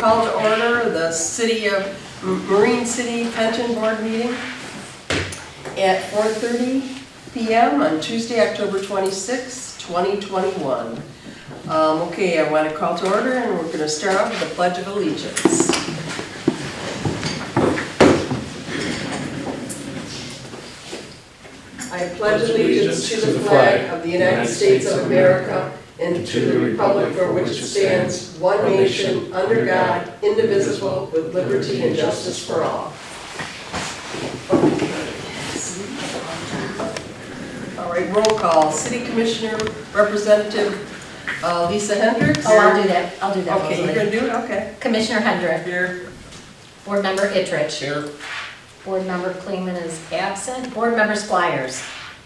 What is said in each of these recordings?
call to order the Marine City Pension Board meeting at 4:30 p.m. on Tuesday, October 26, 2021. Okay, I want to call to order, and we're going to start off with the Pledge of Allegiance. I pledge allegiance to the flag of the United States of America and to the republic for which it stands, one nation, under God, indivisible, with liberty and justice for all. All right, roll call. City Commissioner Representative Lisa Hendricks. Oh, I'll do that. Okay, you're going to do it? Okay. Commissioner Hendrick. Here. Board Member Ittrich. Here. Board Member Kleeman is absent. Board Member Squires.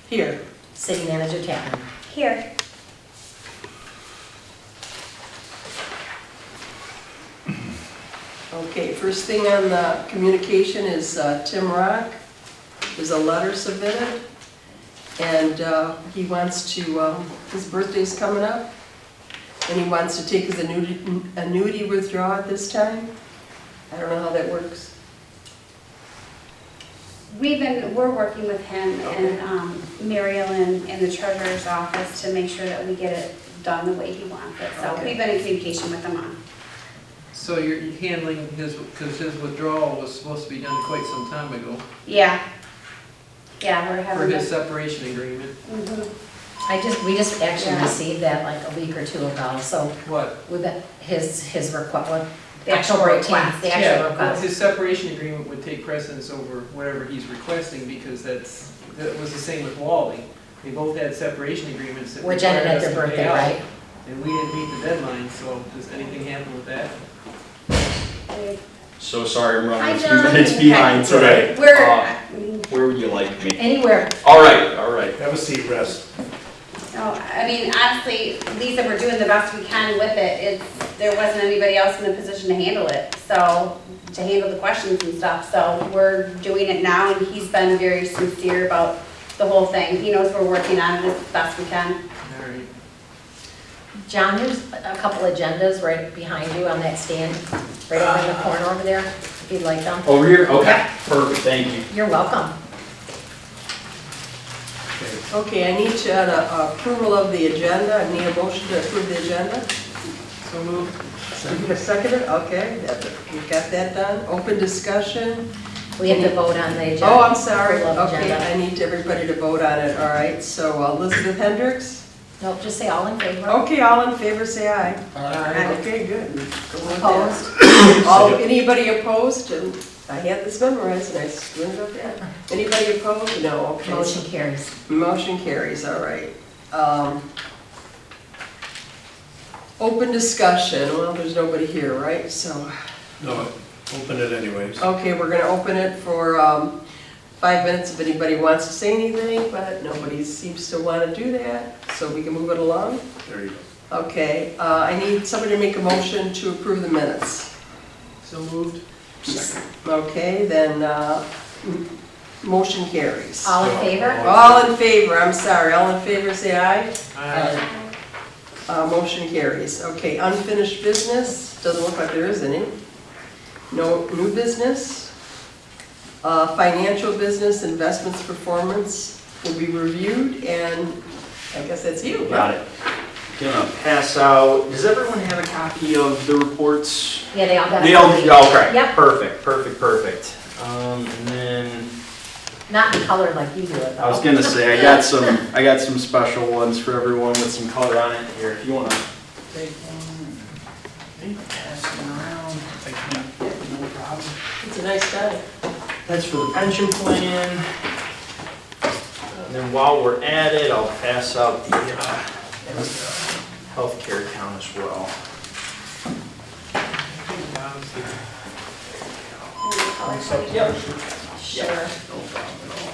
Here. City Manager Tappan. Here. Okay, first thing on the communication is Tim Rock. There's a letter submitted, and he wants to, his birthday's coming up, and he wants to take his annuity withdrawal at this time. I don't know how that works. We're working with him and Mary Ellen in the treasurer's office to make sure that we get it done the way he wants it. So Okay. we've been in communication with him on. So you're handling his, because his withdrawal was supposed to be done quite some time ago Yeah. Yeah, we're for having his this. separation agreement. We just actually Yeah. received that like a week or two ago, so What? with his request, The actual October 18th, request. the Yeah, actual well, request. his separation agreement would take precedence over whatever he's requesting because that was the same with Wally. They both had separation agreements that Which ended required at us their to pay birthday, out, right? and we didn't meet the deadline, so does anything happen with that? So sorry, I'm running Hi, a few John. minutes behind today. We're, Where would you like me? Anywhere. All right, all right. Have a seat, rest. no, I mean, honestly, Lisa, we're doing the best we can with it. There wasn't anybody else in a position to handle it, so, to handle the questions and stuff. So we're doing it now, and he's been very sincere about the whole thing. He knows we're working on it as best we can. All right. John, there's a couple agendas right behind you on that stand, right over in the corner over there, if you'd like them. Over here? Okay, Yep. perfect, thank you. You're welcome. Okay, I need to add approval of the agenda. I need a motion to approve the agenda. So moved. You can second it? Okay, we got that done. Open discussion. We have to vote on the agenda. Oh, I'm sorry. Approval of Okay, agenda. I need everybody to vote on it. All right, so Elizabeth Hendricks? Nope, just say all in favor. Okay, all in favor, say aye. Aye. Okay, good. Go with that. Opposed? Anybody opposed? And I had this memorized and I screwed up that. Anybody opposed? No, okay. Motion carries. Motion carries, all right. Open discussion, well, there's nobody here, right? So, No, open it anyways. okay, we're gonna open it for 5 minutes if anybody wants to say anything, but nobody seems to want to do that, so we can move it along. There you go. Okay, I need somebody to make a motion to approve the minutes. So moved. Okay, then, motion carries. All in favor? All in favor, I'm sorry, all in favor, say aye. Aye. Motion carries. Okay, unfinished business, doesn't look like there is any. No new business. Financial business, investments, performance will be reviewed, and I guess that's you. Got it. Gonna pass out, does everyone have a copy of the reports? Yeah, they all got. They all, okay. Yep. Perfect. And then, Not in color like you do it though. I was gonna say, I got some special ones for everyone with some color on it here, if you wanna take one. Maybe pass them around. No problem. It's a nice guy. That's for the pension plan. And then while we're at it, I'll pass out the healthcare account as well. Yep. Sure. No problem at all.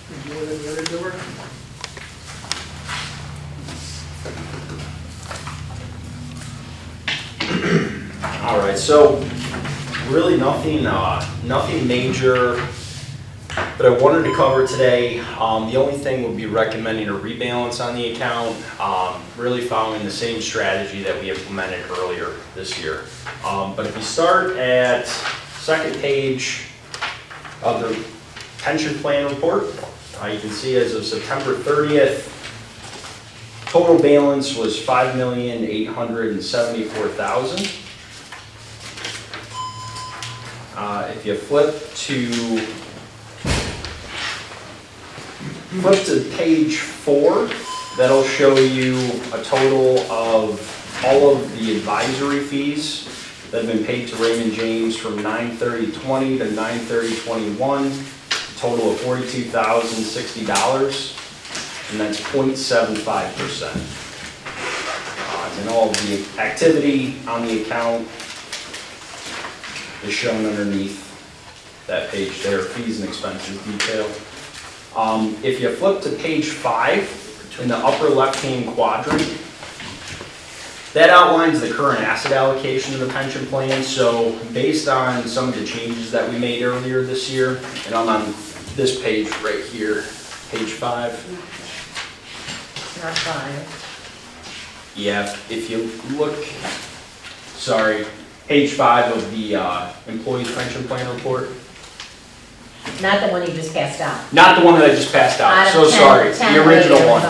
Did you want any other door? All right, so really nothing major that I wanted to cover today. The only thing would be recommending a rebalance on the account, really following the same strategy that we implemented earlier this year. But if you start at second page of the pension plan report, you can see as of September 30th, total balance was $5,874,000. If you flip to page 4, that'll show you a total of all of the advisory fees that have been paid to Raymond James from 9/30/20 to 9/30/21, a total of $42,060, and that's 0.75%. And all of the activity on the account is shown underneath that page there, fees and expenses detail. If you flip to page 5, in the upper left-hand quadrant, that outlines the current asset allocation of the pension plan. So based on some of the changes that we made earlier this year, and I'm on this page right here, page 5. Not 5. Yeah, if you look, sorry, page 5 of the employees pension plan report. Not the one you just passed out. Not the one that I just passed out, so sorry, the original one.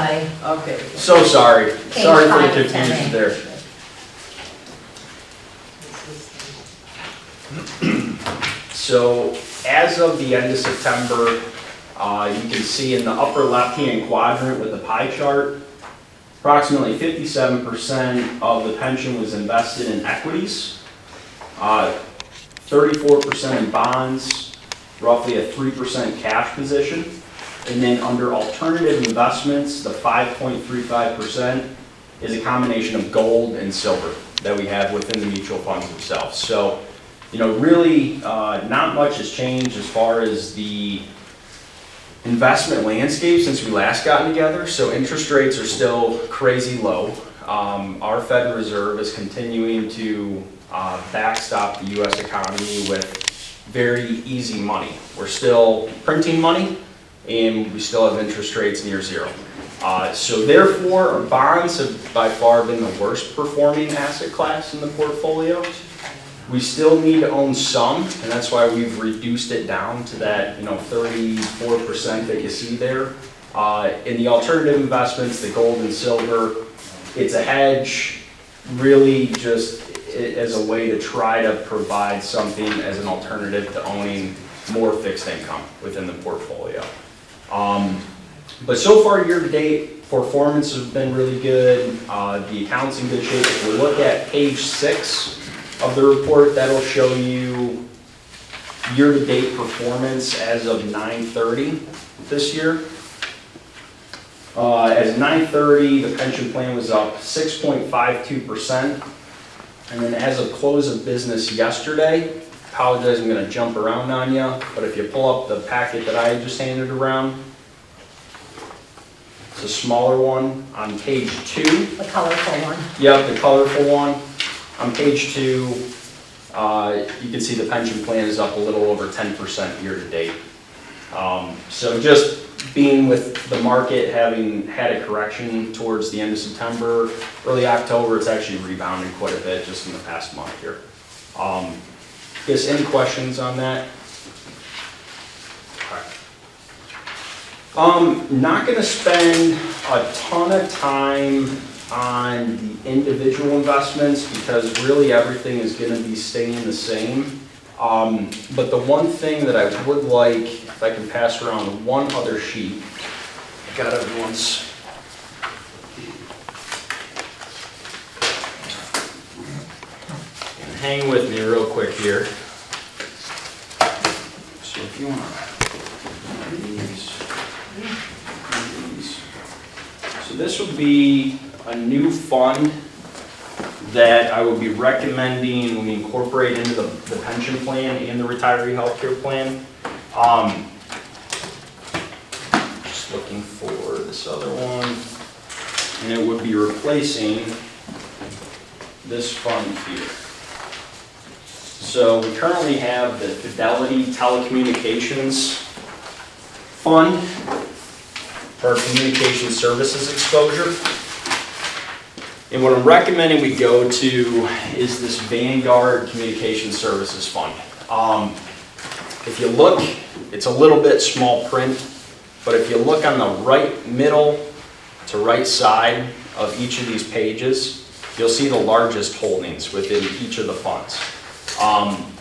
Okay. So sorry, Page sorry for the 5 of 10A. confusion there. So as of the end of September, you can see in the upper left-hand quadrant with the pie chart, approximately 57% of the pension was invested in equities, 34% in bonds, roughly a 3% cash position. And then under alternative investments, the 5.35% is a combination of gold and silver that we have within the mutual funds themselves. So, really not much has changed as far as the investment landscape since we last got together. So interest rates are still crazy low. Our Federal Reserve is continuing to backstop the U.S. economy with very easy money. We're still printing money, and we still have interest rates near zero. So therefore, our bonds have by far been the worst performing asset class in the portfolio. We still need to own some, and that's why we've reduced it down to that 34% that you see there. In the alternative investments, the gold and silver, it's a hedge, really just as a way to try to provide something as an alternative to owning more fixed income within the portfolio. But so far year to date, performance has been really good. The account's in good shape. If we look at page 6 of the report, that'll show you year to date performance as of 9/30 this year. As of 9/30, the pension plan was up 6.52%. And then as of close of business yesterday, apologize, I'm going to jump around on you, but if you pull up the packet that I just handed around, it's a smaller one on page 2. The colorful one. Yep, the colorful one. On page 2, you can see the pension plan is up a little over 10% year to date. So just being with the market having had a correction towards the end of September, early October, it's actually rebounded quite a bit just in the past month here. Guess any questions on that? Not going to spend a ton of time on the individual investments because really everything is going to be staying the same. But the one thing that I would like, if I can pass around one other sheet, I got everyone's. And hang with me real quick here. So if you want these. So this would be a new fund that I would be recommending we incorporate into the pension plan and the retiree healthcare plan. Just looking for this other one. And it would be replacing this fund here. So we currently have the Fidelity Telecommunications fund for our communication services exposure. And what I'm recommending we go to is this Vanguard Communication Services Fund. If you look, it's a little bit small print, but if you look on the right middle to right side of each of these pages, you'll see the largest holdings within each of the funds.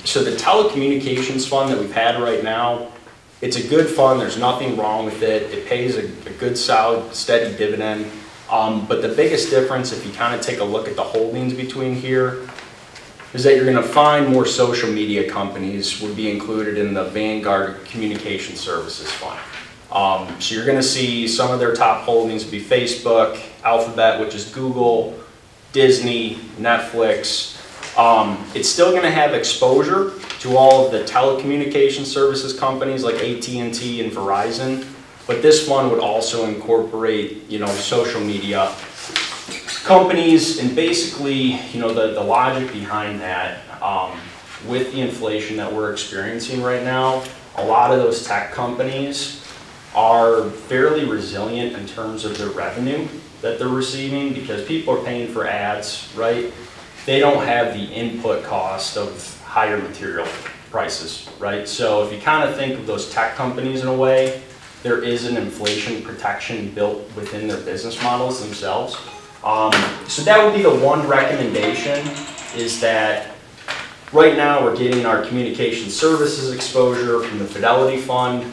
So the telecommunications fund that we've had right now, it's a good fund, there's nothing wrong with it. It pays a good, solid, steady dividend. But the biggest difference, if you kind of take a look at the holdings between here, is that you're going to find more social media companies would be included in the Vanguard Communication Services Fund. So you're going to see some of their top holdings be Facebook, Alphabet, which is Google, Disney, Netflix. It's still going to have exposure to all of the telecommunication services companies like AT&T and Verizon, but this fund would also incorporate, social media companies, and basically, the logic behind that, with the inflation that we're experiencing right now, a lot of those tech companies are fairly resilient in terms of their revenue that they're receiving because people are paying for ads, right? They don't have the input cost of higher material prices, right? So if you kind of think of those tech companies in a way, there is an inflation protection built within their business models themselves. So that would be the one recommendation, is that right now we're getting our communication services exposure from the Fidelity Fund.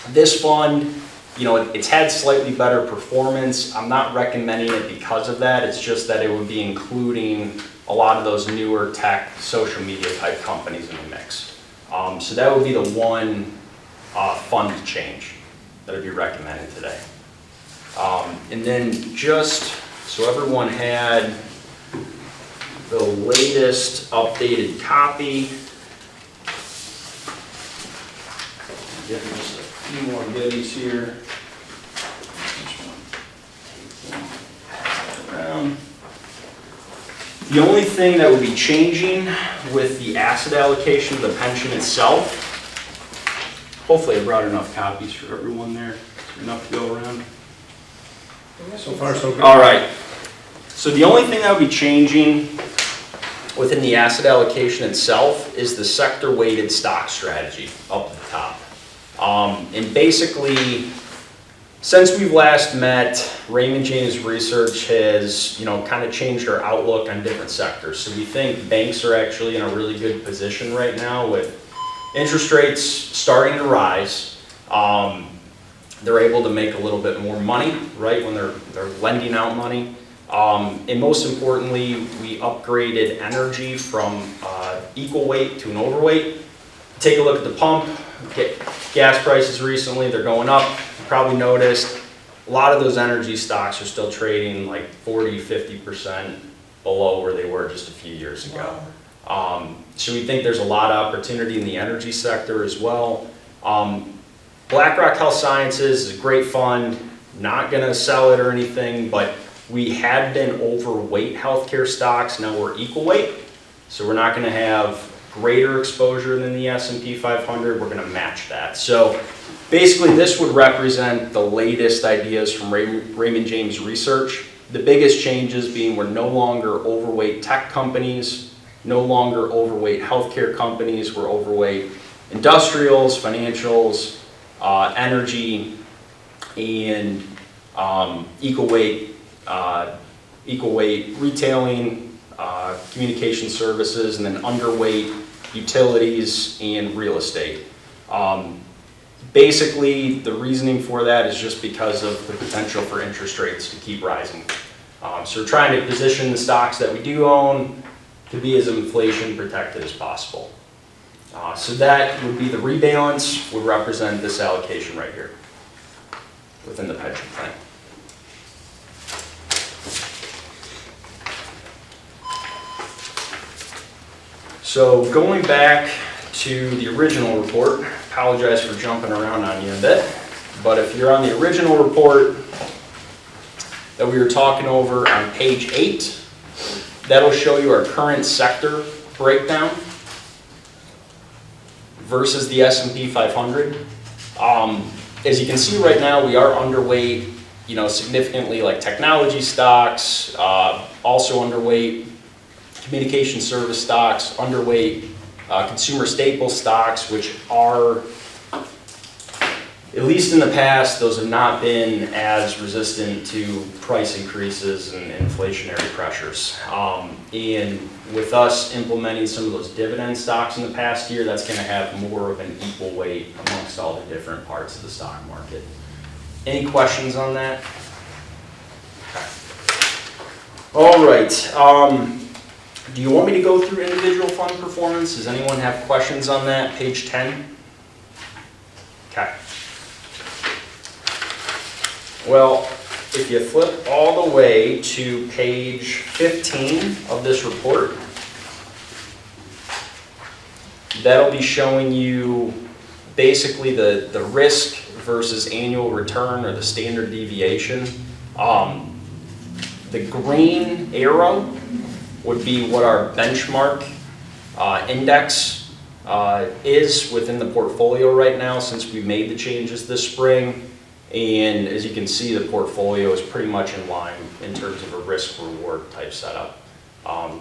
This fund, it's had slightly better performance. I'm not recommending it because of that. It's just that it would be including a lot of those newer tech social media type companies in the mix. So that would be the one fund change that I'd be recommending today. And then just so everyone had the latest updated copy. Get just a few more goodies here. Around. The only thing that would be changing with the asset allocation of the pension itself, hopefully I brought enough copies for everyone there, enough to go around. So far, so good. All right, so the only thing that would be changing within the asset allocation itself is the sector-weighted stock strategy up at the top. And basically, since we've last met, Raymond James Research has, kind of changed our outlook on different sectors. So we think banks are actually in a really good position right now with interest rates starting to rise. They're able to make a little bit more money, right, when they're lending out money. And most importantly, we upgraded energy from equal weight to an overweight. Take a look at the pump, gas prices recently, they're going up. You probably noticed a lot of those energy stocks are still trading like 40–50% below where they were just a few years ago. So we think there's a lot of opportunity in the energy sector as well. BlackRock Health Sciences is a great fund, not going to sell it or anything, but we had been overweight healthcare stocks, now we're equal weight. So we're not going to have greater exposure than the S&P 500, we're going to match that. So basically this would represent the latest ideas from Raymond James Research. The biggest changes being we're no longer overweight tech companies, no longer overweight healthcare companies, we're overweight industrials, financials, energy, and equal weight retailing, communication services, and then underweight utilities and real estate. Basically, the reasoning for that is just because of the potential for interest rates to keep rising. So we're trying to position the stocks that we do own to be as inflation protected as possible. So that would be the rebalance, would represent this allocation right here within the pension plan. So going back to the original report, apologize for jumping around on you a bit, but if you're on the original report that we were talking over on page 8, that'll show you our current sector breakdown versus the S&P 500. as you can see right now, we are underweight, significantly like technology stocks, also underweight communication service stocks, underweight consumer staple stocks, which are, at least in the past, those have not been as resistant to price increases and inflationary pressures. And with us implementing some of those dividend stocks in the past year, that's going to have more of an equal weight amongst all the different parts of the stock market. Any questions on that? Okay. All right. Do you want me to go through individual fund performance? Does anyone have questions on that? Page 10? Okay. Well, if you flip all the way to page 15 of this report, that'll be showing you basically the risk versus annual return, or the standard deviation. The green arrow would be what our benchmark index is within the portfolio right now, since we made the changes this spring. And as you can see, the portfolio is pretty much in line in terms of a risk-reward type setup.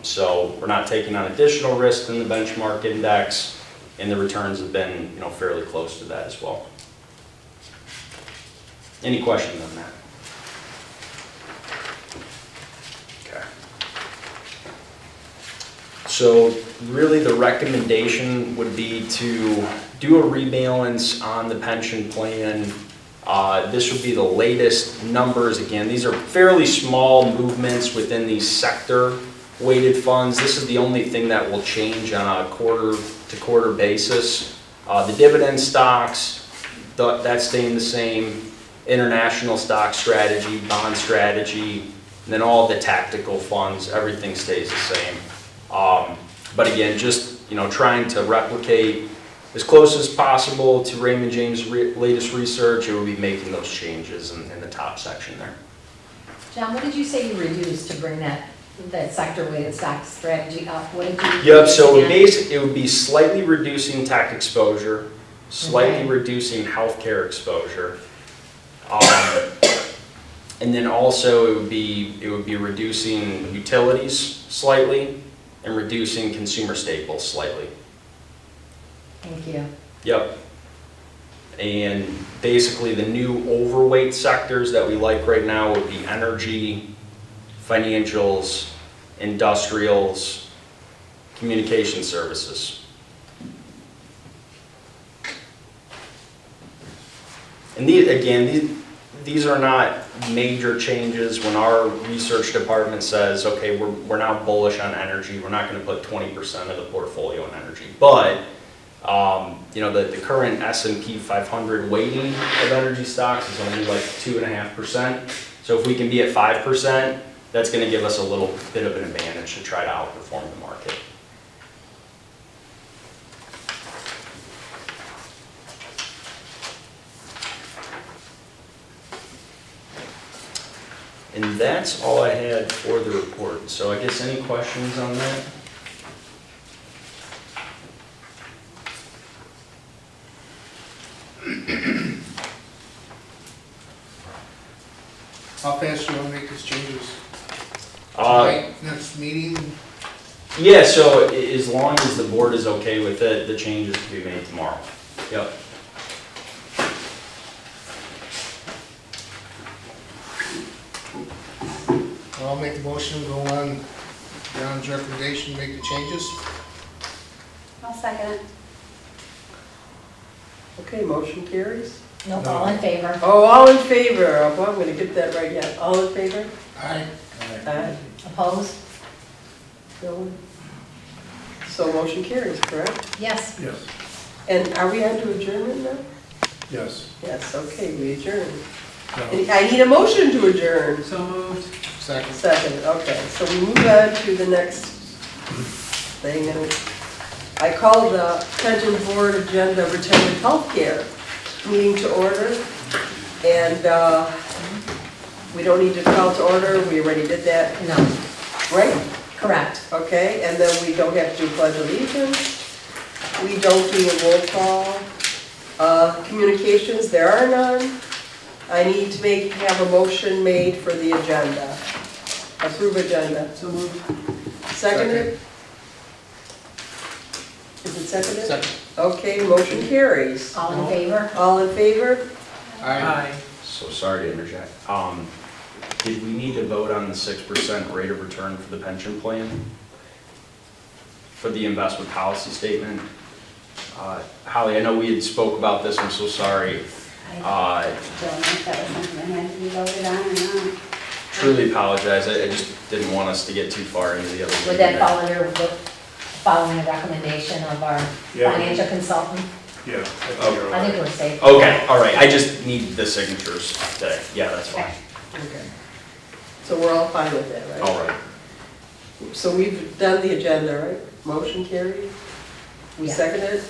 So we're not taking on additional risk than the benchmark index, and the returns have been fairly close to that as well. Any questions on that? Okay. So really the recommendation would be to do a rebalance on the pension plan. This would be the latest numbers. Again, these are fairly small movements within these sector-weighted funds. This is the only thing that will change on a quarter-to-quarter basis. The dividend stocks, that's staying the same. International stock strategy, bond strategy, and then all the tactical funds, everything stays the same. But again, just trying to replicate as close as possible to Raymond James' latest research, it will be making those changes in the top section there. John, what did you say you reduced to bring that sector-weighted stock strategy up? What did you? Yep, so it would be slightly reducing tech exposure, slightly reducing healthcare exposure, and then also it would be reducing utilities slightly and reducing consumer staples slightly. Thank you. Yep. And basically the new overweight sectors that we like right now would be energy, financials, industrials, communication services. And these are not major changes. When our research department says, okay, we're now bullish on energy, we're not going to put 20% of the portfolio in energy. But the current S&P 500 weighting of energy stocks is only like 2.5%. So if we can be at 5%, that's going to give us a little bit of an advantage to try to outperform the market. And that's all I had for the report. So I guess any questions on that? How fast do you want to make these changes? Uh, Tonight, next meeting? Yeah, so as long as the board is okay with it, the changes can be made tomorrow. Yep. I'll make the motion, go on John's recommendation, make the changes. I'll second it. Okay, motion carries. No, No. all in favor? Oh, all in favor. Oh, boy, I'm gonna get that right yet. All in favor? Aye. Aye. Opposed? No. So motion carries, correct? Yes. Yes. And are we on to adjournment now? Yes. Yes, okay, we adjourn. No. I need a motion to adjourn. So moved. Second. Second, okay, so we move on to the next thing, and I call the pension board agenda retirement healthcare meeting to order, and we don't need to call to order, we already did that, No, right? correct. Okay, and then we don't have to do pledge allegiance, we don't do a roll call, Communications, there are none. I need to have a motion made for the agenda. Approve agenda. So moved. Seconded? Is it seconded? Second. Okay, motion carries. All in favor? All in favor? Aye. So sorry to interject. Did we need to vote on the 6% rate of return for the pension plan? For the investment policy statement? Holly, I know we had spoke about this, I'm so sorry. I don't know if that was something that had to be voted on or not. Truly apologize, I just didn't want us to get too far into the other. Would that fall under the following the recommendation of our financial consultant? Yeah. I think we're safe. Okay, all right, I just need the signatures today. Yeah, that's fine. Okay. So we're all fine with that, right? All right. So we've done the agenda, right? Motion carried? We Yeah. seconded?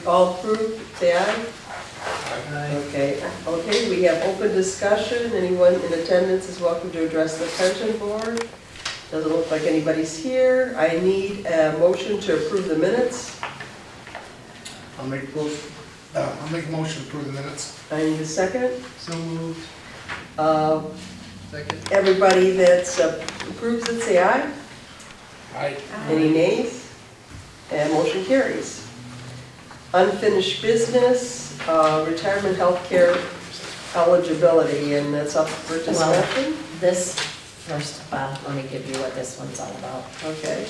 All approved, say aye? Aye. Okay, we have open discussion. Anyone in attendance is welcome to address the pension board. Doesn't look like anybody's here. I need a motion to approve the minutes. I'll make a motion to approve the minutes. I need a second. So moved. Second. Everybody that approves it, say aye. Aye. Any nays? And motion carries. Unfinished business, retirement health care eligibility, and that's up for discussion. This, first, let me give you what this one's all about. Okay.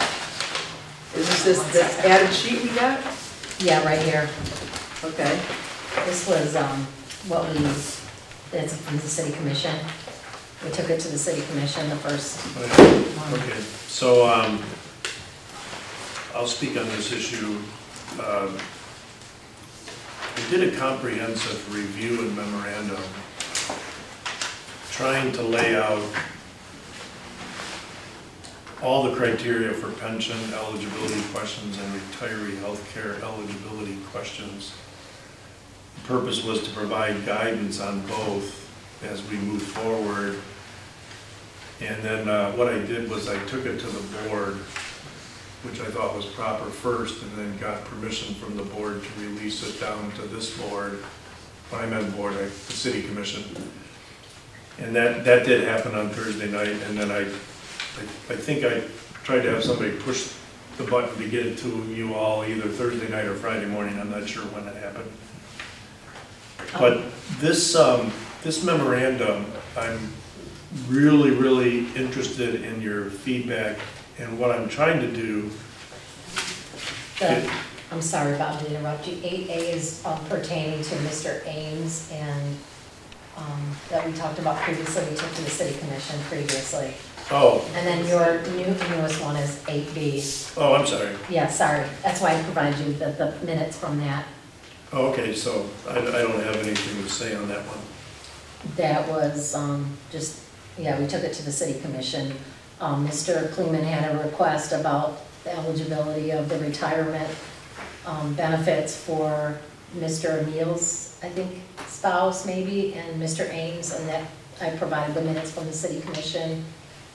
Is this added sheet we got? Yeah, right here. Okay. This was what it's from the city commission. We took it to the city commission the first one. Okay, so I'll speak on this issue. We did a comprehensive review and memorandum trying to lay out all the criteria for pension eligibility questions and retiree health care eligibility questions. The purpose was to provide guidance on both as we move forward. And then what I did was I took it to the board, which I thought was proper first, and then got permission from the board to release it down to this board. When I meant board, the city commission. And that did happen on Thursday night, and then I think I tried to have somebody push the button to get it to you all either Thursday night or Friday morning. I'm not sure when it happened. But this memorandum, I'm really, really interested in your feedback, and what I'm trying to do. I'm sorry about to interrupt you. 8A is pertaining to Mr. Ames and that we talked about previously, we took to the city commission previously. Oh. And then your newest one is 8B. Oh, I'm sorry. Yeah, sorry. That's why I provided you the minutes from that. Oh, okay, so I don't have anything to say on that one. That was we took it to the city commission. Mr. Kleeman had a request about the eligibility of the retirement benefits for Mr. Emil's, I think, spouse maybe, and Mr. Ames, and that I provided the minutes from the city commission,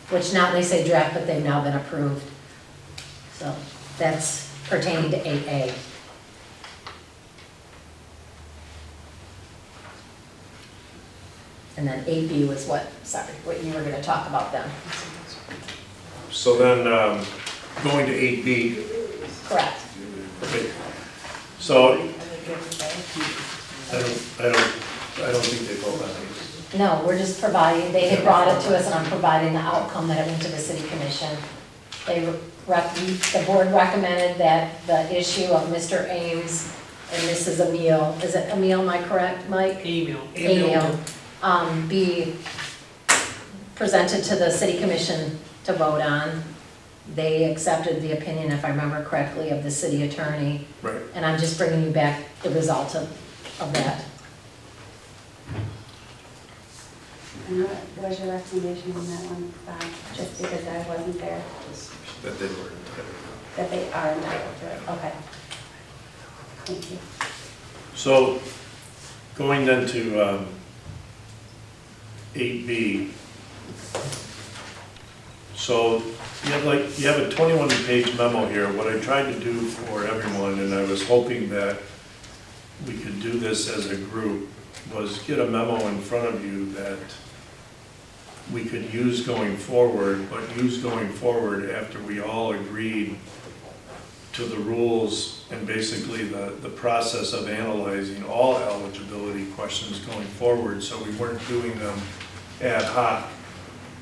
which now they say draft, but they've now been approved. So that's pertaining to 8A. And then 8B was what you were going to talk about then. So then, going to 8B. Correct. Okay. So, I don't think they vote on these. No, we're just providing, they had brought it to us and I'm providing the outcome that it went to the city commission. The board recommended that the issue of Mr. Ames and Mrs. Emile, is it Emile, am I correct, Mike? Emile, be presented to the city commission to vote on. They accepted the opinion, if I remember correctly, of the city attorney. Right. And I'm just bringing you back the result of that. And what was your recommendation on that one, Bob? Just because I wasn't there, That they were entitled. that they are entitled to it. Okay. Thank you. So, going then to 8B. So, you have a 21-page memo here. What I tried to do for everyone, and I was hoping that we could do this as a group was get a memo in front of you that we could use going forward, but use going forward after we all agreed to the rules and basically the process of analyzing all eligibility questions going forward, so we weren't doing them ad hoc.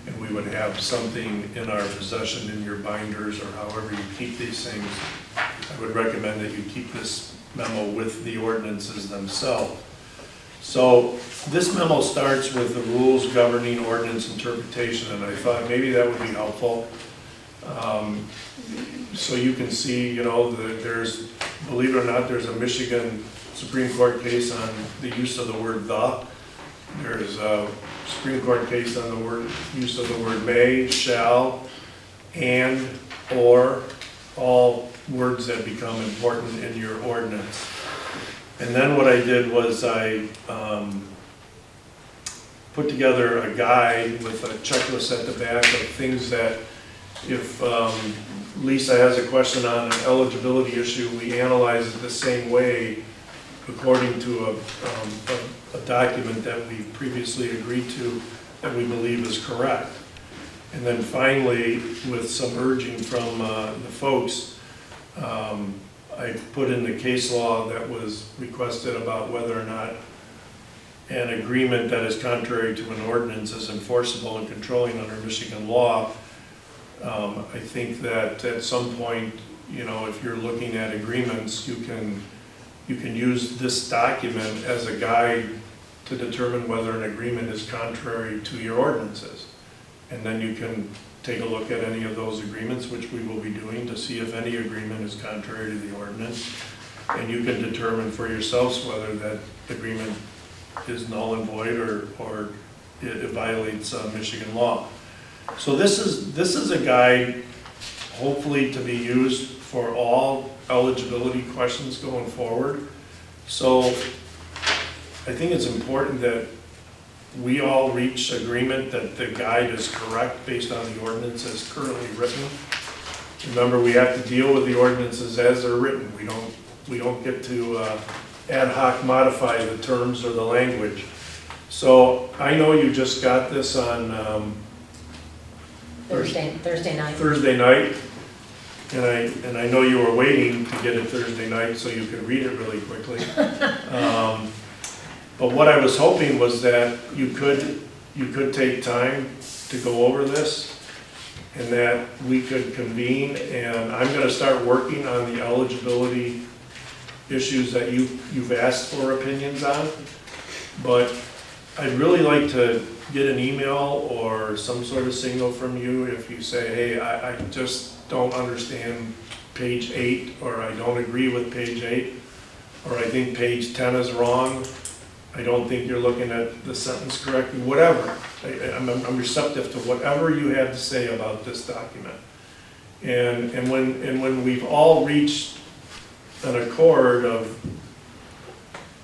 And we would have something in our possession in your binders or however you keep these things. I would recommend that you keep this memo with the ordinances themselves. So this memo starts with the rules governing ordinance interpretation, and I thought maybe that would be helpful. So you can see, you know, that there's, believe it or not, there's a Michigan Supreme Court case on the use of the word "the." There's a Supreme Court case on the use of the word may, shall, and, or, all words that become important in your ordinance. And then what I did was I put together a guide with a checklist at the back of things that if Lisa has a question on an eligibility issue, we analyze it the same way according to a document that we previously agreed to that we believe is correct. And then finally, with some urging from the folks, I put in the case law that was requested about whether or not an agreement that is contrary to an ordinance is enforceable and controlling under Michigan law. I think that at some point, you know, if you're looking at agreements, you can use this document as a guide to determine whether an agreement is contrary to your ordinances. And then you can take a look at any of those agreements, which we will be doing, to see if any agreement is contrary to the ordinance. And you can determine for yourselves whether that agreement is null and void or it violates Michigan law. So this is a guide hopefully to be used for all eligibility questions going forward. So I think it's important that we all reach agreement that the guide is correct based on the ordinance as currently written. Remember, we have to deal with the ordinances as they're written. We don't get to ad hoc modify the terms or the language. So I know you just got this on Thursday night. Thursday night, and I know you were waiting to get it Thursday night so you could read it really quickly. But what I was hoping was that you could take time to go over this, and that we could convene, and I'm going to start working on the eligibility issues that you've asked for opinions on. But I'd really like to get an email or some sort of signal from you if you say, hey, I just don't understand page 8, or I don't agree with page 8, or I think page 10 is wrong. I don't think you're looking at the sentence correctly, whatever. I'm receptive to whatever you have to say about this document. And when we've all reached an accord of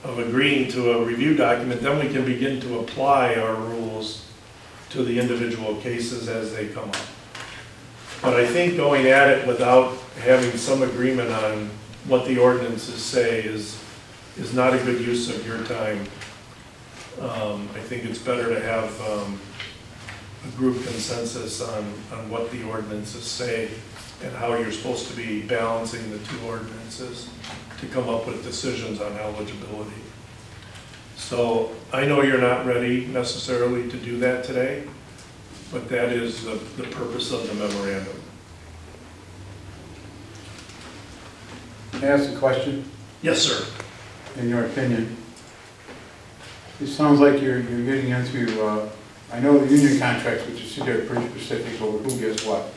agreeing to a review document, then we can begin to apply our rules to the individual cases as they come up. But I think going at it without having some agreement on what the ordinances say is not a good use of your time. I think it's better to have a group consensus on what the ordinances say and how you're supposed to be balancing the two ordinances to come up with decisions on eligibility. So I know you're not ready necessarily to do that today, but that is the purpose of the memorandum. Can I ask a question? Yes, sir. In your opinion, it sounds like you're getting into, I know the union contracts, which is they're pretty specific over who gets what.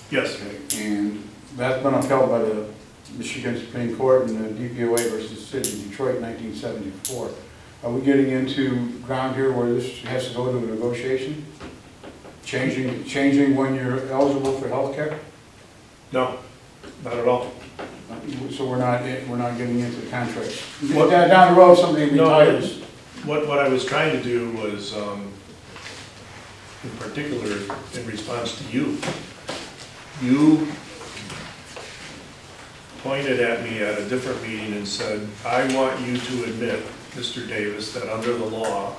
Yes. Okay, and that's been upheld by the Michigan Supreme Court in the DPOA versus City of Detroit, 1974. Are we getting into ground here where this has to go to a negotiation? Changing when you're eligible for health care? No, not at all. So we're not getting into the contracts. Down the road, somebody retires. What I was trying to do was, in particular, in response to you pointed at me at a different meeting and said, I want you to admit, Mr. Davis, that under the law,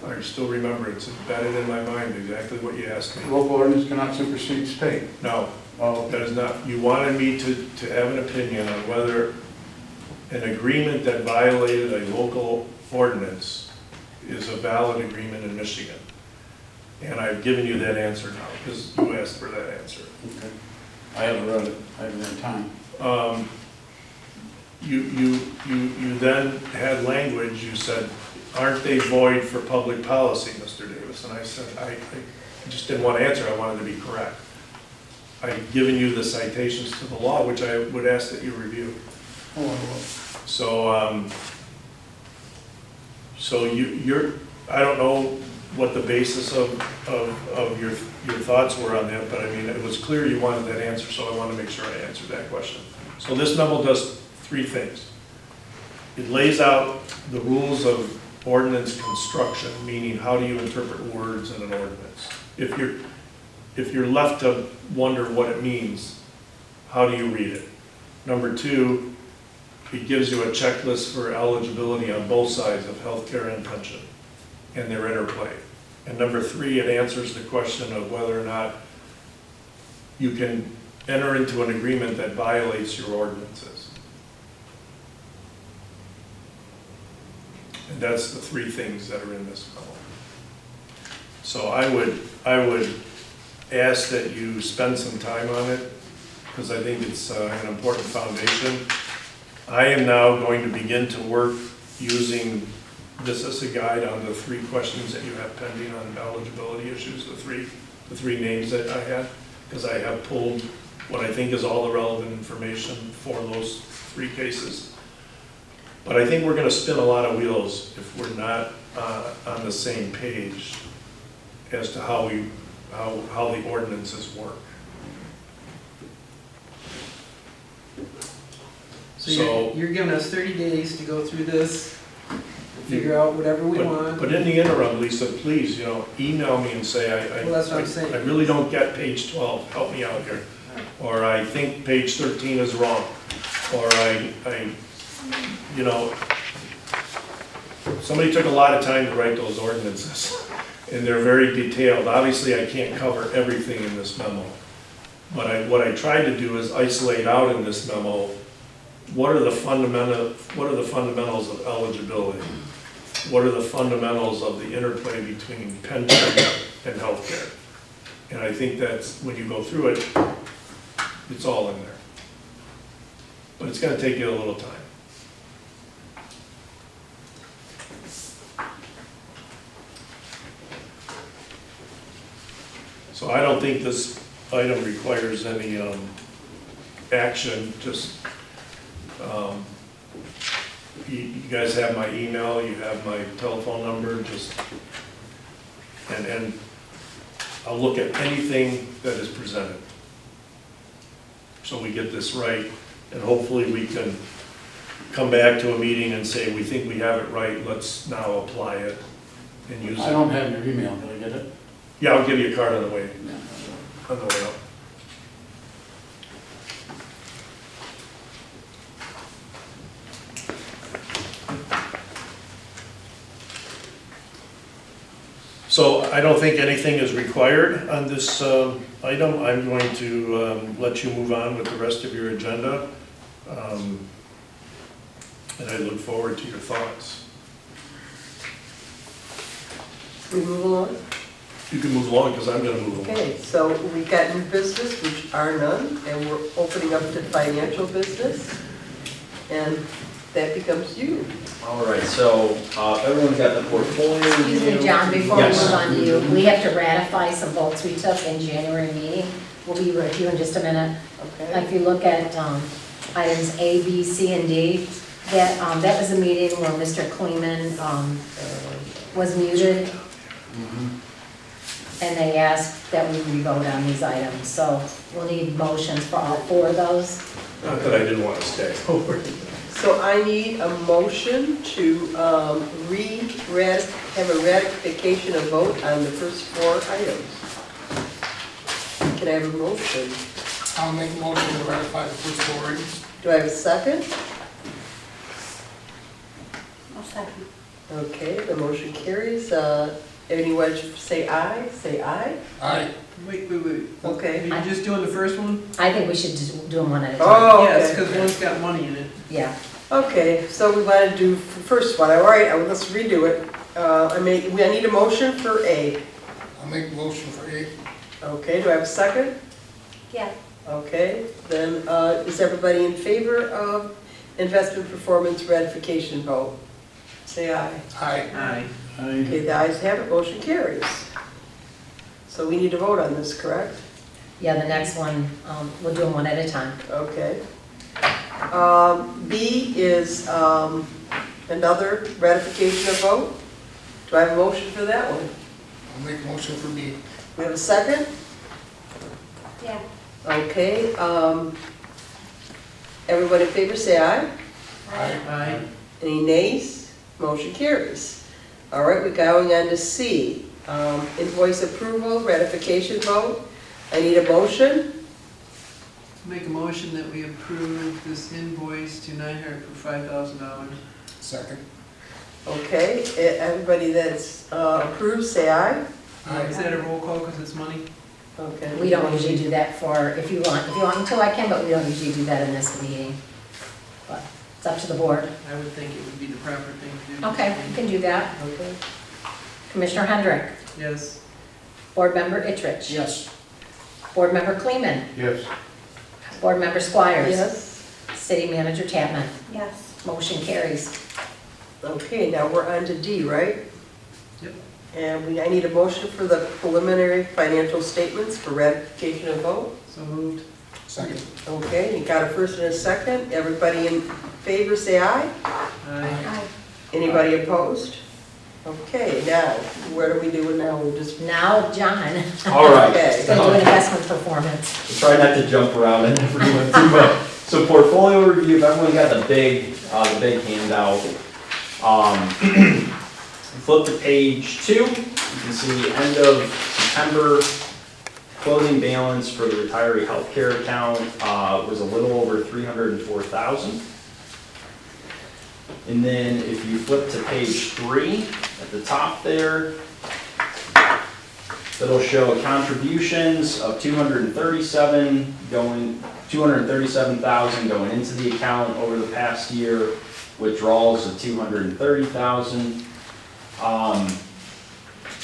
I still remember, it's embedded in my mind exactly what you asked me. Local ordinance cannot supersede state. No, Oh, that is not, you wanted me to have an opinion on whether an agreement that violated a local ordinance is a valid agreement in Michigan. And I've given you that answer now, because you asked for that answer. okay. I haven't read it, I haven't had time. You then had language, you said, aren't they void for public policy, Mr. Davis? And I said, I just didn't want to answer, I wanted to be correct. I've given you the citations to the law, which I would ask that you review. So, you're, I don't know what the basis of your thoughts were on that, but I mean, it was clear you wanted that answer, so I want to make sure I answered that question. So this memo does three things. It lays out the rules of ordinance construction, meaning how do you interpret words in an ordinance. If you're left to wonder what it means, how do you read it? Number two, it gives you a checklist for eligibility on both sides of healthcare and pension and their interplay. And number three, it answers the question of whether or not you can enter into an agreement that violates your ordinances. And that's the three things that are in this memo. So I would ask that you spend some time on it, because I think it's an important foundation. I am now going to begin to work using this as a guide on the three questions that you have pending on eligibility issues, the three names that I had, because I have pulled what I think is all the relevant information for those three cases. But I think we're going to spin a lot of wheels if we're not on the same page as to how the ordinances work. So you're giving us 30 days to go through this, figure out whatever we want. But in the interim, Lisa, please, email me and say, Well, that's what I'm saying. I really don't get page 12, help me out here. Or I think page 13 is wrong. Or somebody took a lot of time to write those ordinances, and they're very detailed. Obviously, I can't cover everything in this memo. But what I tried to do is isolate out in this memo, what are the fundamentals of eligibility? What are the fundamentals of the interplay between pension and healthcare? And I think that's, when you go through it, it's all in there. But it's going to take you a little time. So I don't think this item requires any action, just you guys have my email, you have my telephone number, and I'll look at anything that is presented. So we get this right, and hopefully we can come back to a meeting and say, we think we have it right, let's now apply it and use it. I don't have your email, did I get it? Yeah, I'll give you a card on the way up. So I don't think anything is required on this item. I'm going to let you move on with the rest of your agenda. And I look forward to your thoughts. We move along? You can move along because I'm going to move along. Okay, so we've got new business, which are none, and we're opening up to financial business. And that becomes you. All right, so everyone got the portfolio review? Excuse me, John, before we Yes. move on to you, we have to ratify some votes we took in January meeting. We'll be with you in just a minute. Okay. If you look at items A, B, C, and D, that was a meeting where Mr. Kleeman was muted, and they asked that we re-vote on these items. So we'll need motions for all four of those. Not that I didn't want to stay over. So I need a motion to have a ratification of vote on the first four items. Can I have a motion? I'll make a motion to ratify the first four readings. Do I have a second? I'll second. Okay, the motion carries. Anyone say aye? Say aye. Aye. Wait. Okay. Are you just doing the first one? I think we should just do them one at a time. Oh, Yes, okay. because one's got money in it. Yeah, Okay, so we want to do the first one. All right, let's redo it. I need a motion for A. I'll make a motion for A. Okay, do I have a second? Yeah. Okay, then is everybody in favor of investment performance ratification vote? Say aye. Aye. Aye. Okay, the ayes have it, motion carries. So we need to vote on this, correct? yeah, the next one, we'll do them one at a time. Okay. B is another ratification of vote. Do I have a motion for that one? I'll make a motion for B. We have a second? Yeah. Okay, everyone in favor say aye. Aye. Aye. Any nays? Motion carries. All right, we're going on to C. Invoice approval, ratification vote. I need a motion. Make a motion that we approve this invoice to Nyhart for $5,000. Second. Okay, everybody that's approved, say aye. Aye. Is that a roll call because it's money? Okay. We don't usually do that for, if you want me to, I can, but we don't usually do that in this meeting. But it's up to the board. I would think it would be the proper thing to do. Okay, we can do that. Okay. Commissioner Hendrick, Yes. Board Member Ittrich. Yes. Board Member Kleeman, Yes. Board Member Squires. Yes. City Manager Chapman. Yes. Motion carries. Okay, now we're on to D, right? Yep. And I need a motion for the preliminary financial statements for ratification of vote. So moved. Second. Okay, you got a first and a second. Everybody in favor, say aye. Aye. Aye. Anybody opposed? Okay, now, what are we doing now? We're just, Now, John, All right. okay. going to do investment performance. We'll try not to jump around and everyone too much. So portfolio review, if everyone got the big handout. Flip to page 2, you can see end of September, closing balance for the retiree healthcare account was a little over $304,000. And then if you flip to page 3, at the top there, that'll show contributions of $237,000 going into the account over the past year, withdrawals of $230,000.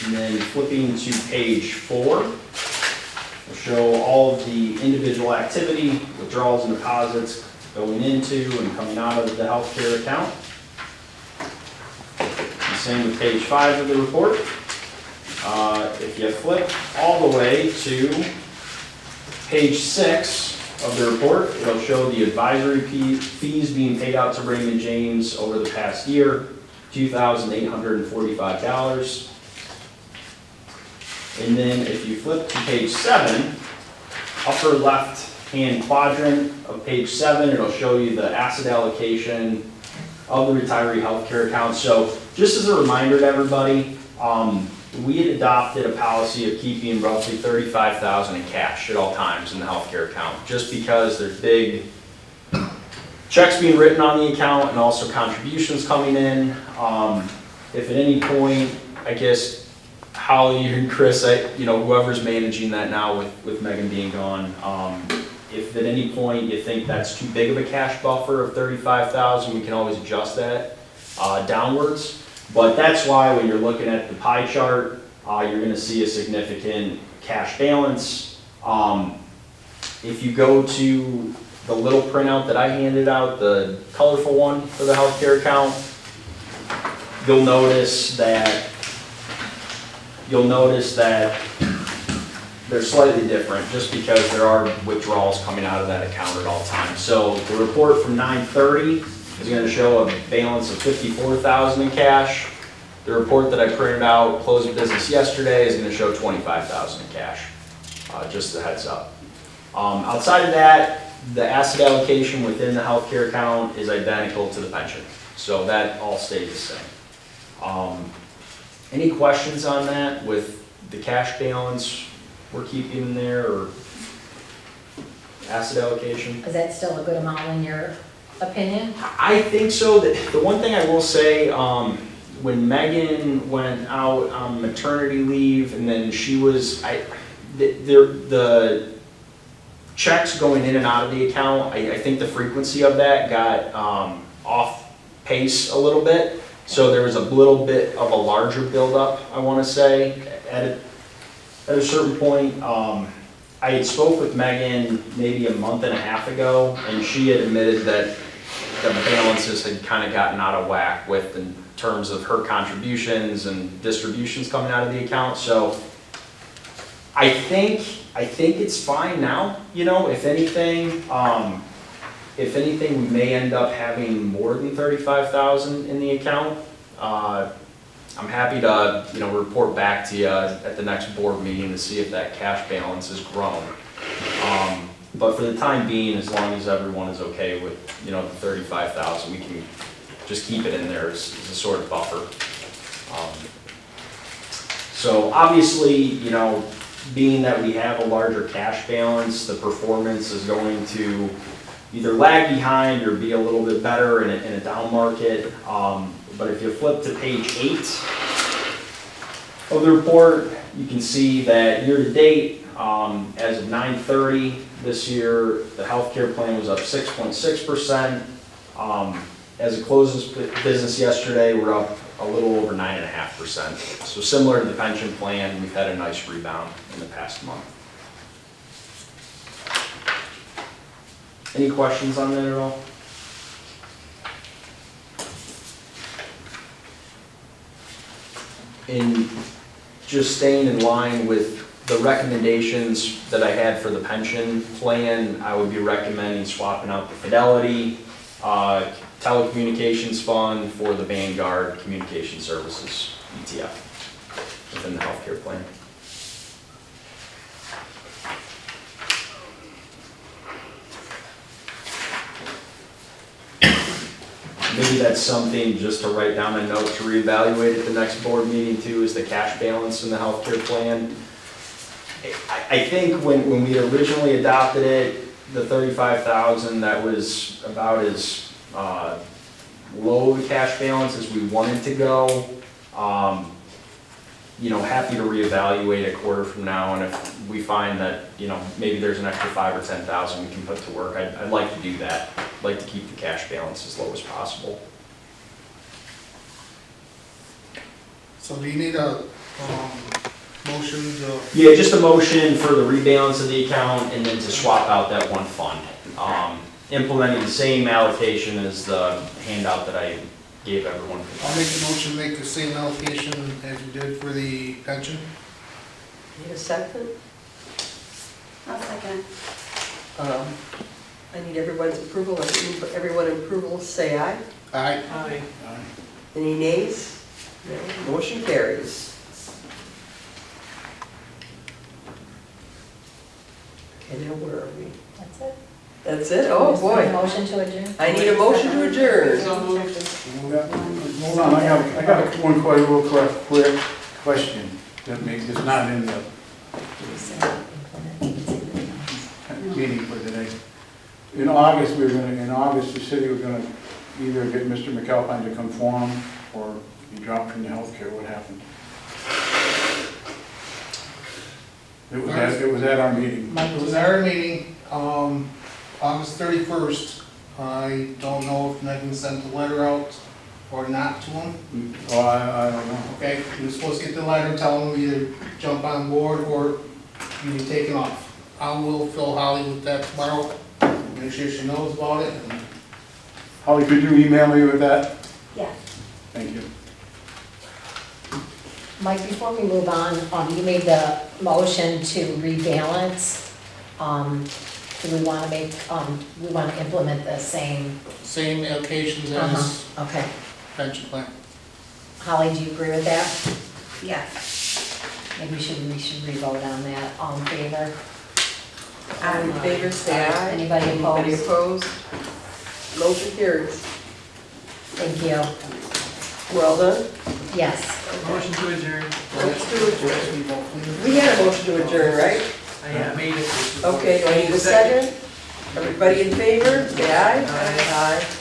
And then flipping to page 4, we'll show all of the individual activity, withdrawals and deposits going into and coming out of the healthcare account. And same with page 5 of the report. If you flip all the way to page 6 of the report, it'll show the advisory fees being paid out to Raymond James over the past year, $2,845. And then if you flip to page 7, upper left-hand quadrant of page 7, it'll show you the asset allocation of the retiree healthcare account. So just as a reminder to everybody, we had adopted a policy of keeping roughly $35,000 in cash at all times in the healthcare account, just because there's big checks being written on the account and also contributions coming in. If at any point, I guess, Holly and Chris, whoever's managing that now with Megan being gone, if at any point you think that's too big of a cash buffer of $35,000, we can always adjust that downwards. But that's why when you're looking at the pie chart, you're going to see a significant cash balance. If you go to the little printout that I handed out, the colorful one for the healthcare account, you'll notice that they're slightly different just because there are withdrawals coming out of that account at all times. So the report from 9/30 is going to show a balance of $54,000 in cash. The report that I printed out, close of business yesterday, is going to show $25,000 in cash. Just a heads up. Outside of that, the asset allocation within the healthcare account is identical to the pension. So that all stays the same. Any questions on that with the cash balance we're keeping in there, or? asset allocation. Is that still a good amount in your opinion? I think so. The one thing I will say, when Megan went out on maternity leave and then she was, the checks going in and out of the account, I think the frequency of that got off pace a little bit. So there was a little bit of a larger buildup, I want to say, at a certain point. I had spoke with Megan maybe a month and a half ago, and she had admitted that the balances had kind of gotten out of whack with in terms of her contributions and distributions coming out of the account. So I think it's fine now. You know, if anything, we may end up having more than 35,000 in the account. I'm happy to, report back to you at the next board meeting to see if that cash balance has grown. But for the time being, as long as everyone is okay with, the 35,000, we can just keep it in there as a sort of buffer. So obviously, being that we have a larger cash balance, the performance is going to either lag behind or be a little bit better in a down market. But if you flip to page 8 of the report, you can see that year to date, as of 9/30 this year, the healthcare plan was up 6.6%. As it closes business yesterday, we're up a little over 9.5%. So similar to the pension plan, we've had a nice rebound in the past month. Any questions on that at all? And just staying in line with the recommendations that I had for the pension plan, I would be recommending swapping out the Fidelity telecommunications fund for the Vanguard Communication Services ETF within the healthcare plan. Maybe that's something just to write down a note to reevaluate at the next board meeting too, is the cash balance in the healthcare plan. I think when we originally adopted it, the 35,000, that was about as low of a cash balance as we wanted to go. Happy to reevaluate a quarter from now, and if we find that, maybe there's an extra 5,000 or 10,000 we can put to work, I'd like to do that. I'd like to keep the cash balance as low as possible. So do you need a motion to? Yeah, just a motion for the rebalance of the account and then to swap out that one fund. Implementing the same allocation as the handout that I gave everyone. I'll make the motion, make the same allocation as we did for the pension. Need a second? I'll second. I need everyone's approval. If everyone approval, say aye. Aye. Aye. Any nays? No. Motion carries. Okay, now where are we? That's it? That's it? Oh, boy. Motion to adjourn? I need a motion to adjourn. Hold on, I got one quick question that it's not in the meeting for today. In August, the city was gonna either get Mr. McAlpine to conform or he dropped from the healthcare. What happened? It was at our meeting. It was our meeting, August 31st. I don't know if Megan sent the letter out or not to him. Oh, I don't know. Okay, he was supposed to get the letter telling him either jump on board or you be taken off. I will fill Holly with that tomorrow, make sure she knows about it. And Holly, could you email me with that? Yeah. Thank you. Mike, before we move on, you made the motion to rebalance. Do we want to make, we want to implement the same? Same allocations as Okay. pension plan. Holly, do you agree with that? Yes. Maybe we should re-vote on that. All in favor? All in favor, say aye. Anybody Anybody opposed? opposed? Motion carries. Thank you. Well done. Yes. Motion to adjourn. Motion to adjourn. We had a motion to adjourn, right? I made it. Okay, do I need a second? Everybody in favor, say aye. Aye.